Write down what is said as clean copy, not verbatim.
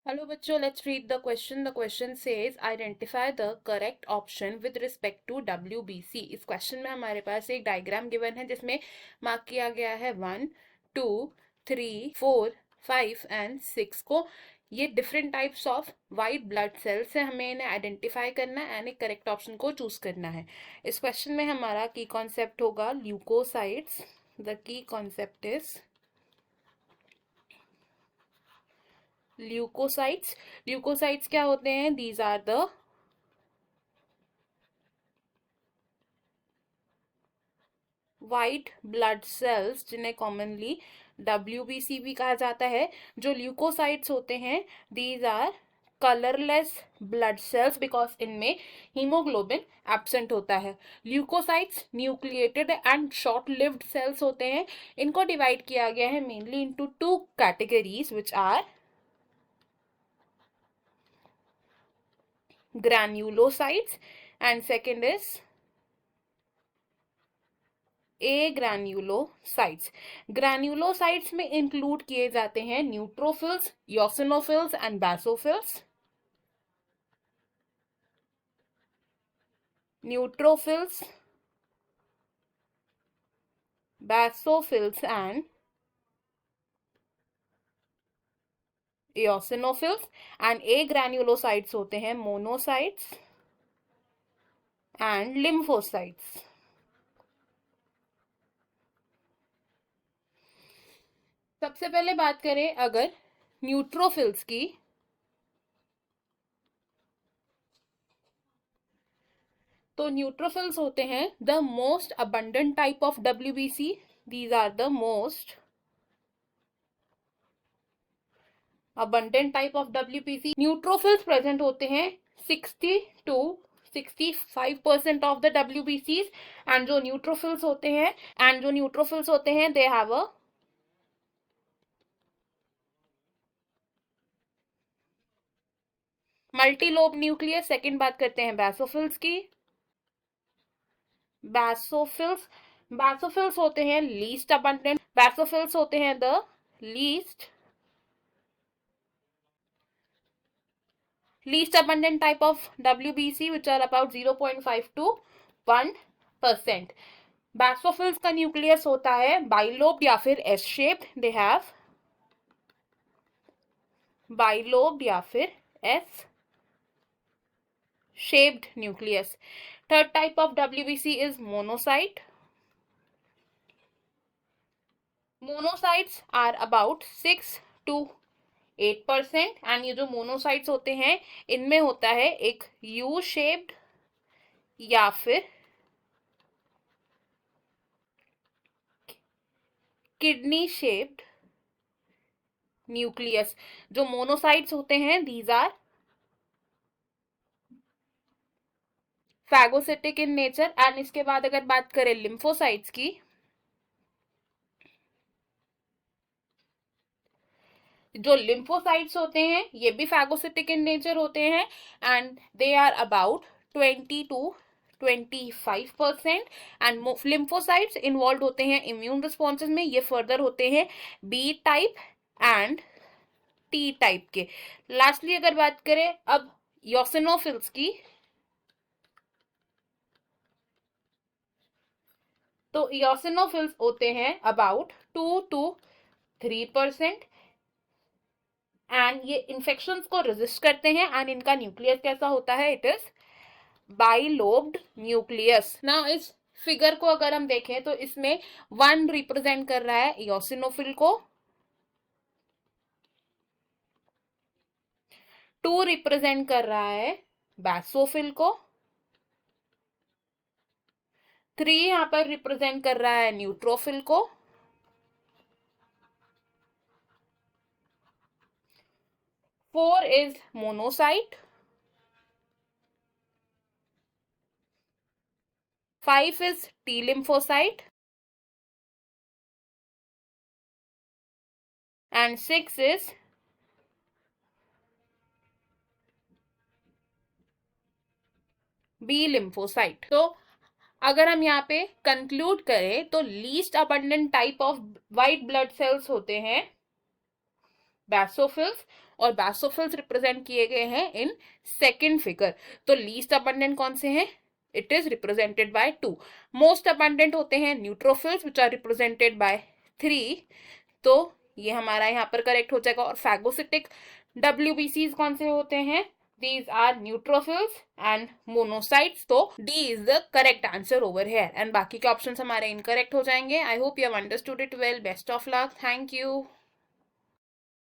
Hello बच्चों, let's read the question. The question says identify the correct option with respect to WBC. इस question में हमारे पास एक diagram given है जिसमें मार्क किया गया है 1, 2, 3, 4, 5 एंड 6 को. ये different types of white blood sales है. हमें इन्हें आइडेंटिफाई करना है एंड एक करेक्ट ऑप्शन को चूज करना है. इस क्वेश्चन में हमारा की कॉन्सेप्ट होगा leucocytes. The key concept is leucocytes. Leucocytes क्या होते हैं? These are the white blood cells जिन्हें कॉमनली WBC भी कहा जाता है. जो ल्यूकोसाइट्स होते हैं these are colourless blood cells because इनमें हीमोग्लोबिन एब्सेंट होता है. Leucocytes nucleated and short lived cells होते हैं. इनको डिवाइड किया गया है mainly into two categories which are granulocytes and second is agranulocytes. granulocytes में इंक्लूड किए जाते हैं neutrophils, eosinophils and basophils. Neutrophils, basophils and eosinophils. and agranulocytes होते हैं monocytes and lymphocytes. सबसे पहले बात करें अगर न्यूट्रोफिल्स की, तो न्यूट्रोफिल्स होते हैं the most abundant type of WBC. These are the most abundant type of WBC. Neutrophils present होते हैं 60 to 65% of the WBCs. And जो न्यूट्रोफिल्स होते हैं they have a multilobe nucleus. Second बात करते हैं बैसोफिल्स की. बैसोफिल्स होते हैं लीस्ट अबंडेंट. बैसोफिल्स होते हैं the least abundant type of WBC which are about 0.5 to 1%. बैसोफिल्स का न्यूक्लियस होता है बाइलोब्ड या फिर S shaped. They have bilobed या फिर S shaped nucleus. Third type of WBC is monocyte. Monocytes are about 6 to 8%. And ये जो monocytes होते हैं इनमें होता है एक यू शेप्ड या फिर किडनी शेप्ड न्यूक्लियस. जो मोनोसाइट्स होते हैं these are phagocytic in nature. And इसके बाद अगर बात करें लिम्फोसाइट्स की, जो लिम्फोसाइट्स होते हैं ये भी फैगोसिटिक इन नेचर होते हैं and they are about 20 to 25%. And lymphocytes involve होते हैं इम्यून रिस्पॉन्सेज में. ये फर्दर होते हैं B type and T type के. लास्टली अगर बात करें अब योसिनोफिल्स की, तो योसिनोफिल्स होते हैं अबाउट 2 to 3%. एंड ये इन्फेक्शंस को रेजिस्ट करते हैं. एंड इनका न्यूक्लियस कैसा होता है? It is bilobed nucleus. ना इस फिगर को अगर हम देखें तो इसमें 1 रिप्रेजेंट कर रहा है योसिनोफिल को, 2 रिप्रेजेंट कर रहा है बैसोफिल को, 3 यहां पर रिप्रेजेंट कर रहा है न्यूट्रोफिल को, 4 is monocyte, 5 is T lymphocyte, and 6 is B lymphocyte. तो अगर हम यहाँ पे कंक्लूड करें तो least abundant type of white blood cells होते हैं बैसोफिल्स और बासोफिल्स रिप्रेजेंट किए गए हैं इन सेकेंड फिगर। तो लीस्ट अबंडेंट कौन से हैं? It is represented by 2। Most abundant होते हैं neutrophils which are represented by 3। तो ये हमारा यहाँ पर करेक्ट हो जाएगा। और फैगोसिटिक WBCs कौन से होते हैं? These are neutrophils and monocytes. तो D is the correct answer over here. And बाकी के ऑप्शंस हमारे इनकरेक्ट हो जाएंगे। I hope you have understood it well. Best of luck. Thank you.